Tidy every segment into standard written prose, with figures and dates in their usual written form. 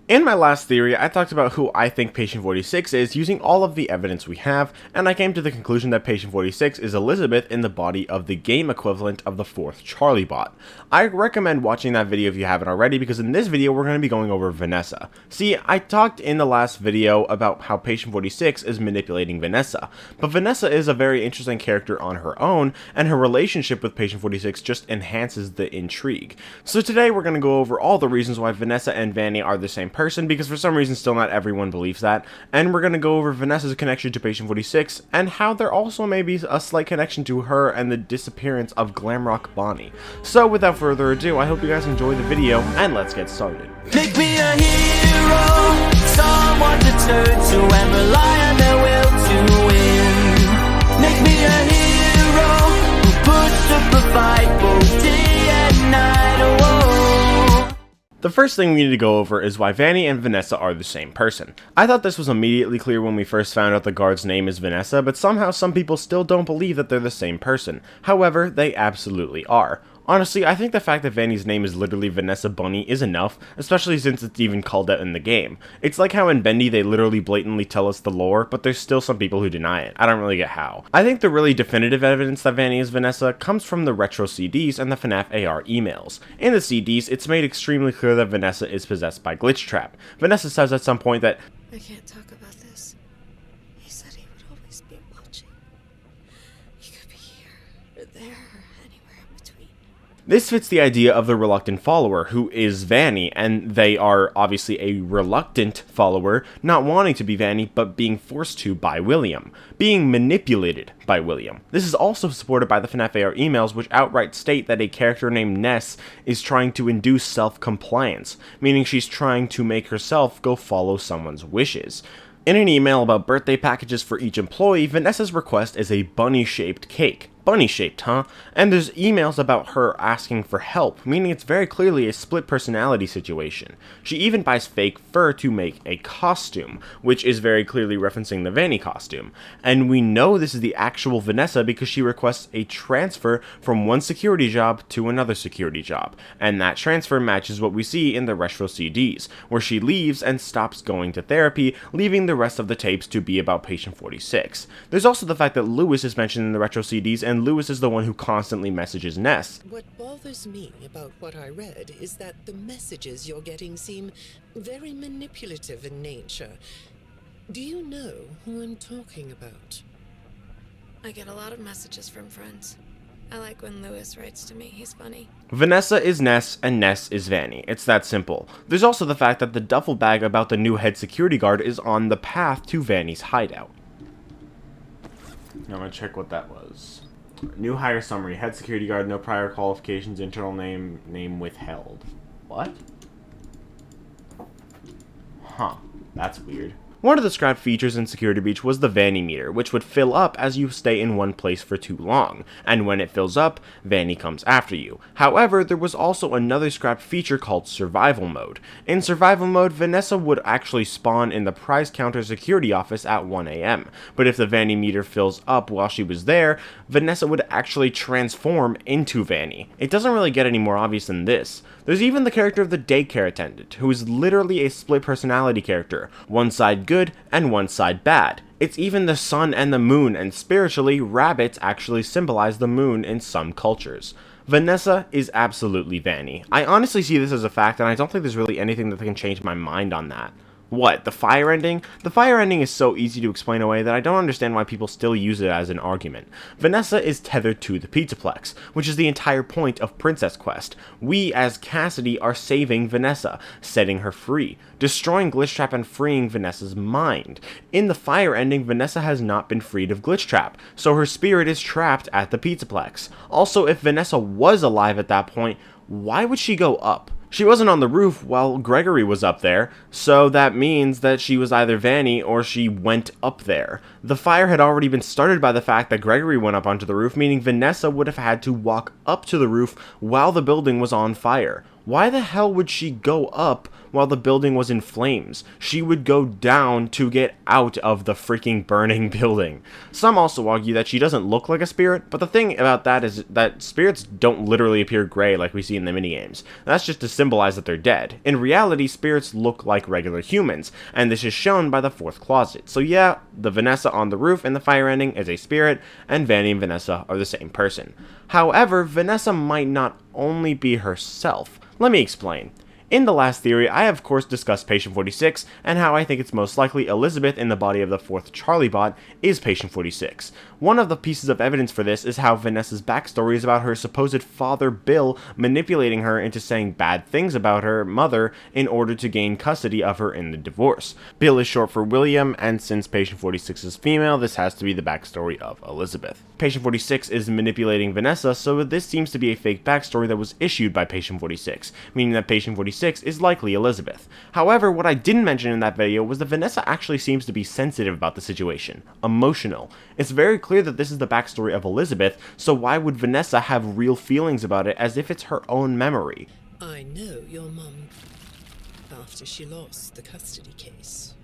In my last theory, I talked about who I think Patient 46 is using all of the evidence we have, and I came to the conclusion that Patient 46 is Elizabeth in the body of the game equivalent of the 4th Charlie bot. I recommend watching that video if you haven't already, because in this video we're going to be going over Vanessa. See, I talked in the last video about how Patient 46 is manipulating Vanessa, but Vanessa is a very interesting character on her own, and her relationship with Patient 46 just enhances the intrigue. So today we're going to go over all the reasons why Vanessa and Vanny are the same person, because for some reason still not everyone believes that, and we're going to go over Vanessa's connection to Patient 46, and how there also may be a slight connection to her and the disappearance of Glamrock Bonnie. So without further ado, I hope you guys enjoy the video, and let's get started. Make me a hero, someone to turn to and rely on their will to win. Make me a hero who puts up a fight both day and night. Oh. The first thing we need to go over is why Vanny and Vanessa are the same person. I thought this was immediately clear when we first found out the guard's name is Vanessa, but somehow some people still don't believe that they're the same person. However, they absolutely are. Honestly, I think the fact that Vanny's name is literally Vanessa Bunny is enough, especially since it's even called out in the game. It's like how in Bendy they literally blatantly tell us the lore, but there's still some people who deny it. I don't really get how. I think the really definitive evidence that Vanny is Vanessa comes from the retro CDs and the FNaF AR emails. In the CDs, it's made extremely clear that Vanessa is possessed by Glitch Trap. Vanessa says at some point that, "I can't talk about this. He said he would always be watching. He could be here, or there, or anywhere in between." This fits the idea of the reluctant follower, who is Vanny, and they are obviously a reluctant follower, not wanting to be Vanny, but being forced to by William, being manipulated by William. This is also supported by the FNaF AR emails, which outright state that a character named Ness is trying to induce self-compliance, meaning she's trying to make herself go follow someone's wishes. In an email about birthday packages for each employee, Vanessa's request is a bunny-shaped cake. Bunny-shaped, huh? And there's emails about her asking for help, meaning it's very clearly a split personality situation. She even buys fake fur to make a costume, which is very clearly referencing the Vanny costume. And we know this is the actual Vanessa because she requests a transfer from one security job to another security job. And that transfer matches what we see in the retro CDs, where she leaves and stops going to therapy, leaving the rest of the tapes to be about Patient 46. There's also the fact that Lewis is mentioned in the retro CDs, and Lewis is the one who constantly messages Ness. What bothers me about what I read is that the messages you're getting seem very manipulative in nature. Do you know who I'm talking about? I get a lot of messages from friends. I like when Lewis writes to me. He's funny. Vanessa is Ness, and Ness is Vanny. It's that simple. There's also the fact that the duffel bag about the new head security guard is on the path to Vanny's hideout. I'm gonna check what that was. New hire summary. Head security guard, no prior qualifications, internal name withheld. What? Huh. That's weird. One of the scrapped features in Security Breach was the Vanny meter, which would fill up as you stay in one place for too long, and when it fills up, Vanny comes after you. However, there was also another scrapped feature called Survival Mode. In Survival Mode, Vanessa would actually spawn in the prize counter security office at 1 AM, but if the Vanny meter fills up while she was there, Vanessa would actually transform into Vanny. It doesn't really get any more obvious than this. There's even the character of the daycare attendant, who is literally a split personality character, one side good and one side bad. It's even the sun and the moon, and spiritually, rabbits actually symbolize the moon in some cultures. Vanessa is absolutely Vanny. I honestly see this as a fact, and I don't think there's really anything that can change my mind on that. What, the fire ending? The fire ending is so easy to explain away that I don't understand why people still use it as an argument. Vanessa is tethered to the Pizzaplex, which is the entire point of Princess Quest. We, as Cassidy, are saving Vanessa, setting her free, destroying Glitch Trap and freeing Vanessa's mind. In the fire ending, Vanessa has not been freed of Glitch Trap, so her spirit is trapped at the Pizzaplex. Also, if Vanessa was alive at that point, why would she go up? She wasn't on the roof while Gregory was up there, so that means that she was either Vanny or she went up there. The fire had already been started by the fact that Gregory went up onto the roof, meaning Vanessa would have had to walk up to the roof while the building was on fire. Why the hell would she go up while the building was in flames? She would go down to get out of the freaking burning building. Some also argue that she doesn't look like a spirit, but the thing about that is that spirits don't literally appear gray like we see in the minigames. That's just to symbolize that they're dead. In reality, spirits look like regular humans, and this is shown by the fourth closet. So yeah, the Vanessa on the roof in the fire ending is a spirit, and Vanny and Vanessa are the same person. However, Vanessa might not only be herself. Let me explain. In the last theory, I of course discussed Patient 46, and how I think it's most likely Elizabeth in the body of the fourth Charlie bot is Patient 46. One of the pieces of evidence for this is how Vanessa's backstory is about her supposed father Bill manipulating her into saying bad things about her mother in order to gain custody of her in the divorce. Bill is short for William, and since Patient 46 is female, this has to be the backstory of Elizabeth. Patient 46 is manipulating Vanessa, so this seems to be a fake backstory that was issued by Patient 46, meaning that Patient 46 is likely Elizabeth. However, what I didn't mention in that video was that Vanessa actually seems to be sensitive about the situation, emotional. It's very clear that this is the backstory of Elizabeth, so why would Vanessa have real feelings about it as if it's her own memory? I know your mum after she lost the custody case.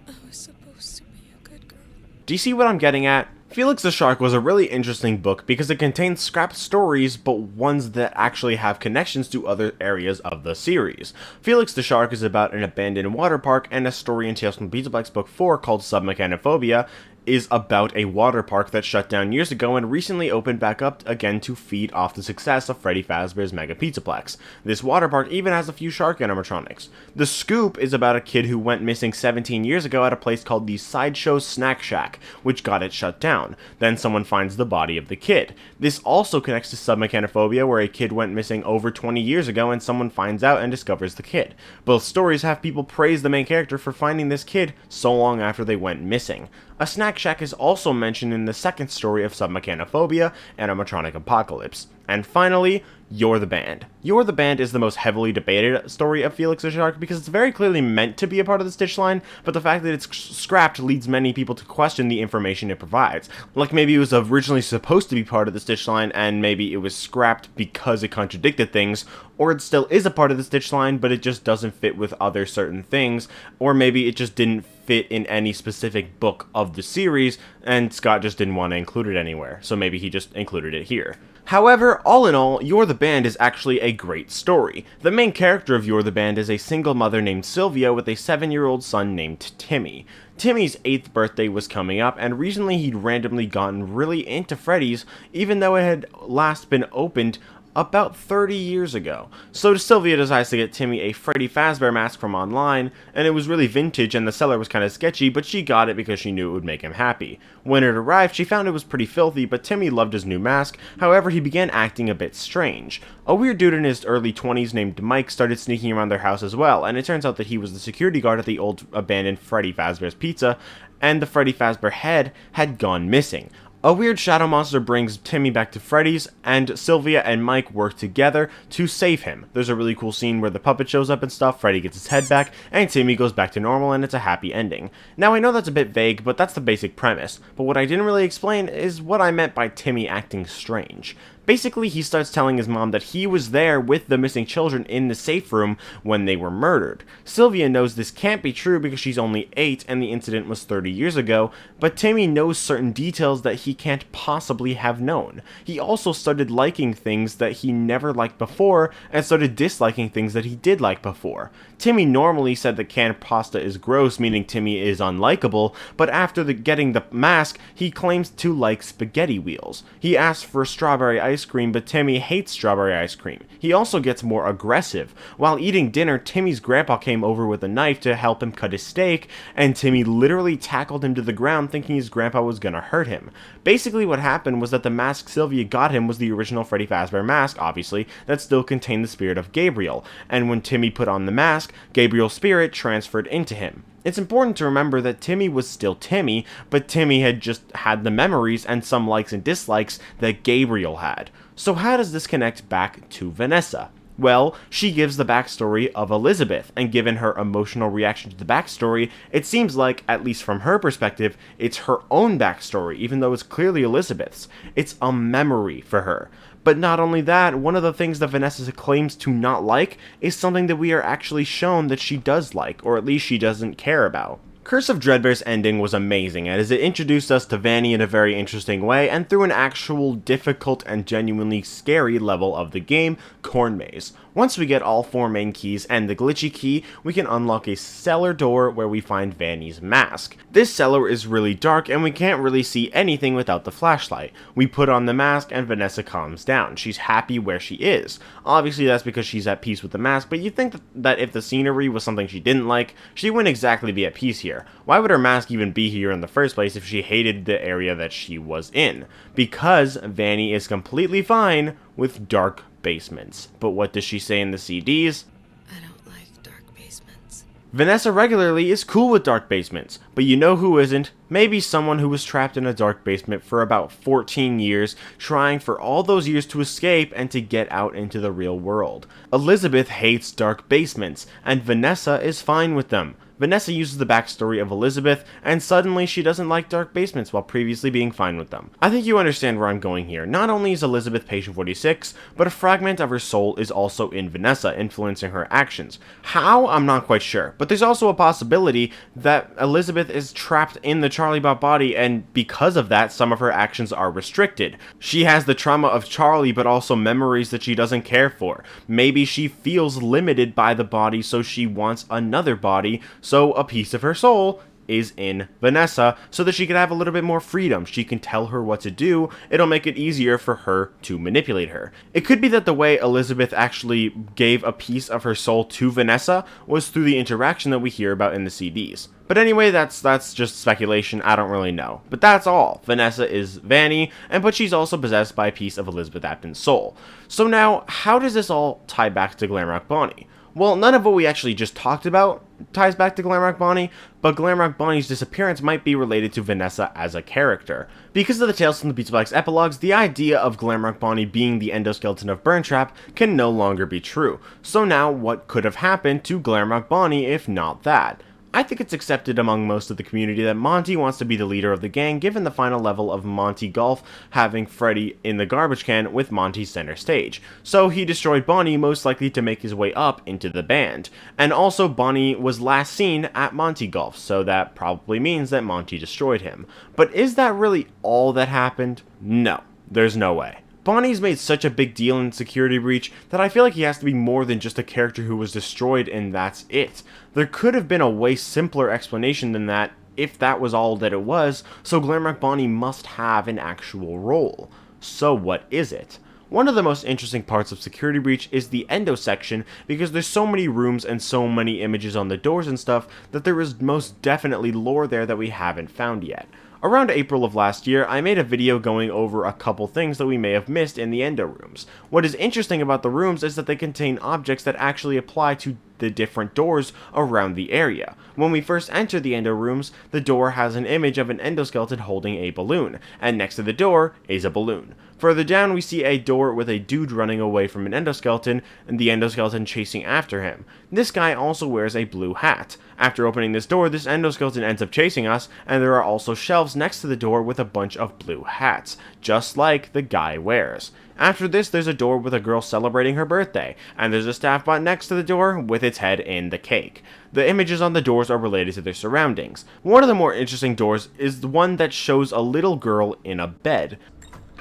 I was supposed to be a good girl. Do you see what I'm getting at? Felix the Shark was a really interesting book because it contains scrapped stories, but ones that actually have connections to other areas of the series. Felix the Shark is about an abandoned water park, and a story in Tales from the Pizzaplex book 4 called Submechanophobia is about a water park that shut down years ago and recently opened back up again to feed off the success of Freddy Fazbear's Mega Pizzaplex. This water park even has a few shark animatronics. The Scoop is about a kid who went missing 17 years ago at a place called the Sideshow Snack Shack, which got it shut down. Then someone finds the body of the kid. This also connects to Submechanophobia, where a kid went missing over 20 years ago and someone finds out and discovers the kid. Both stories have people praise the main character for finding this kid so long after they went missing. A snack shack is also mentioned in the second story of Submechanophobia, Animatronic Apocalypse. And finally, You're the Band. You're the Band is the most heavily debated story of Felix the Shark because it's very clearly meant to be a part of the Stitch line, but the fact that it's scrapped leads many people to question the information it provides. Like maybe it was originally supposed to be part of the Stitch line and maybe it was scrapped because it contradicted things, or it still is a part of the Stitch line but it just doesn't fit with other certain things, or maybe it just didn't fit in any specific book of the series and Scott just didn't want to include it anywhere, so maybe he just included it here. However, all in all, You're the Band is actually a great story. The main character of You're the Band is a single mother named Sylvia with a 7-year-old son named Timmy. Timmy's 8th birthday was coming up, and recently he'd randomly gotten really into Freddy's, even though it had last been opened about 30 years ago. So Sylvia decides to get Timmy a Freddy Fazbear mask from online, and it was really vintage and the seller was kind of sketchy, but she got it because she knew it would make him happy. When it arrived, she found it was pretty filthy, but Timmy loved his new mask. However, he began acting a bit strange. A weird dude in his early 20s named Mike started sneaking around their house as well, and it turns out that he was the security guard at the old abandoned Freddy Fazbear's Pizza, and the Freddy Fazbear head had gone missing. A weird shadow monster brings Timmy back to Freddy's, and Sylvia and Mike work together to save him. There's a really cool scene where the puppet shows up and stuff, Freddy gets his head back, and Timmy goes back to normal, and it's a happy ending. Now I know that's a bit vague, but that's the basic premise, but what I didn't really explain is what I meant by Timmy acting strange. Basically, he starts telling his mom that he was there with the missing children in the safe room when they were murdered. Sylvia knows this can't be true because she's only 8 and the incident was 30 years ago, but Timmy knows certain details that he can't possibly have known. He also started liking things that he never liked before and started disliking things that he did like before. Timmy normally said that canned pasta is gross, meaning Timmy is unlikable, but after getting the mask, he claims to like spaghetti wheels. He asks for strawberry ice cream, but Timmy hates strawberry ice cream. He also gets more aggressive. While eating dinner, Timmy's grandpa came over with a knife to help him cut his steak, and Timmy literally tackled him to the ground thinking his grandpa was gonna hurt him. Basically what happened was that the mask Sylvia got him was the original Freddy Fazbear mask, obviously, that still contained the spirit of Gabriel, and when Timmy put on the mask, Gabriel's spirit transferred into him. It's important to remember that Timmy was still Timmy, but Timmy had just had the memories and some likes and dislikes that Gabriel had. So how does this connect back to Vanessa? Well, she gives the backstory of Elizabeth, and given her emotional reaction to the backstory, it seems like, at least from her perspective, it's her own backstory, even though it's clearly Elizabeth's. It's a memory for her. But not only that, one of the things that Vanessa claims to not like is something that we are actually shown that she does like, or at least she doesn't care about. Curse of Dreadbear's ending was amazing, as it introduced us to Vanny in a very interesting way, and through an actual difficult and genuinely scary level of the game, Corn Maze. Once we get all 4 main keys and the glitchy key, we can unlock a cellar door where we find Vanny's mask. This cellar is really dark and we can't really see anything without the flashlight. We put on the mask and Vanessa calms down. She's happy where she is. Obviously that's because she's at peace with the mask, but you'd think that if the scenery was something she didn't like, she wouldn't exactly be at peace here. Why would her mask even be here in the first place if she hated the area that she was in? Because Vanny is completely fine with dark basements. But what does she say in the CDs? I don't like dark basements. Vanessa regularly is cool with dark basements, but you know who isn't? Maybe someone who was trapped in a dark basement for about 14 years, trying for all those years to escape and to get out into the real world. Elizabeth hates dark basements, and Vanessa is fine with them. Vanessa uses the backstory of Elizabeth, and suddenly she doesn't like dark basements while previously being fine with them. I think you understand where I'm going here. Not only is Elizabeth patient 46, but a fragment of her soul is also in Vanessa, influencing her actions. How? I'm not quite sure, but there's also a possibility that Elizabeth is trapped in the Charlie Bot body, and because of that, some of her actions are restricted. She has the trauma of Charlie, but also memories that she doesn't care for. Maybe she feels limited by the body, so she wants another body, so a piece of her soul is in Vanessa so that she can have a little bit more freedom. She can tell her what to do. It'll make it easier for her to manipulate her. It could be that the way Elizabeth actually gave a piece of her soul to Vanessa was through the interaction that we hear about in the CDs. But anyway, that's just speculation. I don't really know. But that's all. Vanessa is Vanny, but she's also possessed by a piece of Elizabeth Afton's soul. So now, how does this all tie back to Glamrock Bonnie? Well, none of what we actually just talked about ties back to Glamrock Bonnie, but Glamrock Bonnie's disappearance might be related to Vanessa as a character. Because of the Tales from the Beats Black's epilogues, the idea of Glamrock Bonnie being the endoskeleton of Burntrap can no longer be true. So now, what could have happened to Glamrock Bonnie if not that? I think it's accepted among most of the community that Monty wants to be the leader of the gang, given the final level of Monty Golf having Freddy in the garbage can with Monty center stage. So he destroyed Bonnie, most likely to make his way up into the band. And also Bonnie was last seen at Monty Golf, so that probably means that Monty destroyed him. But is that really all that happened? No, there's no way. Bonnie's made such a big deal in Security Breach that I feel like he has to be more than just a character who was destroyed and that's it. There could have been a way simpler explanation than that if that was all that it was, so Glamrock Bonnie must have an actual role. So what is it? One of the most interesting parts of Security Breach is the endo section, because there's so many rooms and so many images on the doors and stuff that there is most definitely lore there that we haven't found yet. Around April of last year, I made a video going over a couple things that we may have missed in the endo rooms. What is interesting about the rooms is that they contain objects that actually apply to the different doors around the area. When we first enter the endo rooms, the door has an image of an endoskeleton holding a balloon, and next to the door is a balloon. Further down, we see a door with a dude running away from an endoskeleton, and the endoskeleton chasing after him. This guy also wears a blue hat. After opening this door, this endoskeleton ends up chasing us, and there are also shelves next to the door with a bunch of blue hats, just like the guy wears. After this, there's a door with a girl celebrating her birthday, and there's a staff bot next to the door with its head in the cake. The images on the doors are related to their surroundings. One of the more interesting doors is the one that shows a little girl in a bed.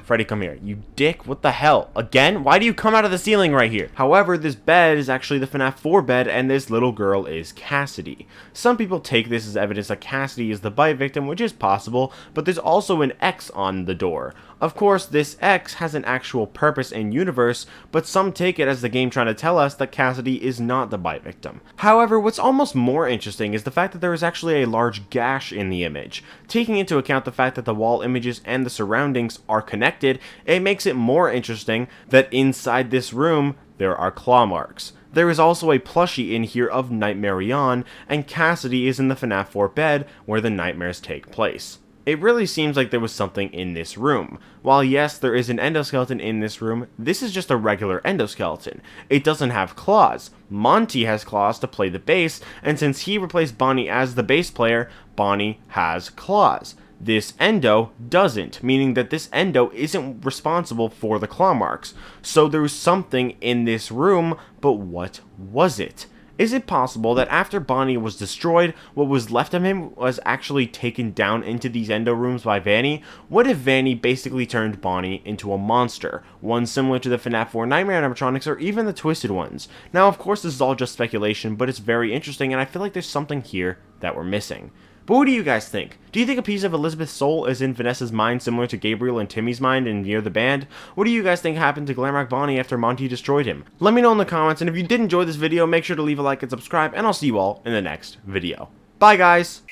Freddy, come here. You dick, what the hell? Again? Why do you come out of the ceiling right here? However, this bed is actually the FNaF 4 bed, and this little girl is Cassidy. Some people take this as evidence that Cassidy is the bite victim, which is possible, but there's also an X on the door. Of course, this X has an actual purpose in universe, but some take it as the game trying to tell us that Cassidy is not the bite victim. However, what's almost more interesting is the fact that there is actually a large gash in the image. Taking into account the fact that the wall images and the surroundings are connected, it makes it more interesting that inside this room, there are claw marks. There is also a plushie in here of Nightmare Yon, and Cassidy is in the FNaF 4 bed where the nightmares take place. It really seems like there was something in this room. While yes, there is an endoskeleton in this room, this is just a regular endoskeleton. It doesn't have claws. Monty has claws to play the bass, and since he replaced Bonnie as the bass player, Bonnie has claws. This endo doesn't, meaning that this endo isn't responsible for the claw marks. So there was something in this room, but what was it? Is it possible that after Bonnie was destroyed, what was left of him was actually taken down into these endo rooms by Vanny? What if Vanny basically turned Bonnie into a monster, one similar to the FNaF 4 Nightmare animatronics or even the Twisted ones? Now, of course, this is all just speculation, but it's very interesting, and I feel like there's something here that we're missing. But what do you guys think? Do you think a piece of Elizabeth's soul is in Vanessa's mind similar to Gabriel and Timmy's mind in Near the Band? What do you guys think happened to Glamrock Bonnie after Monty destroyed him? Let me know in the comments, and if you did enjoy this video, make sure to leave a like and subscribe, and I'll see you all in the next video. Bye, guys!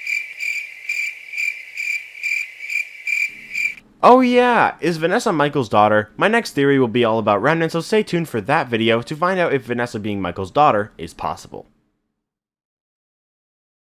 Oh yeah, is Vanessa Michael's daughter? My next theory will be all about remnants, so stay tuned for that video to find out if Vanessa being Michael's daughter is possible.